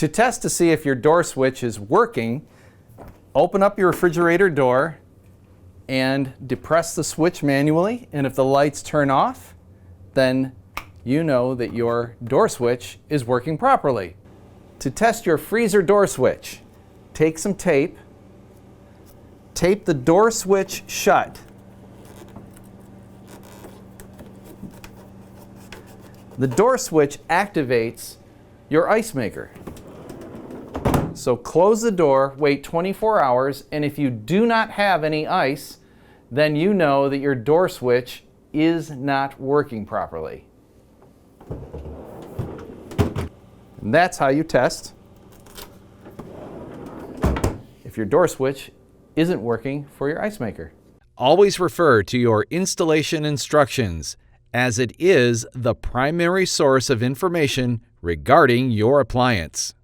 To test to see if your door switch is working, open up your refrigerator door and depress the switch manually, and if the lights turn off, then you know that your door switch is working properly. To test your freezer door switch, take some tape, tape the door switch shut. The door switch activates your ice maker. So close the door, wait 24 hours, and if you do not have any ice, then you know that your door switch is not working properly. And that's how you test if your door switch isn't working for your ice maker. Always refer to your installation instructions, as it is the primary source of information regarding your appliance.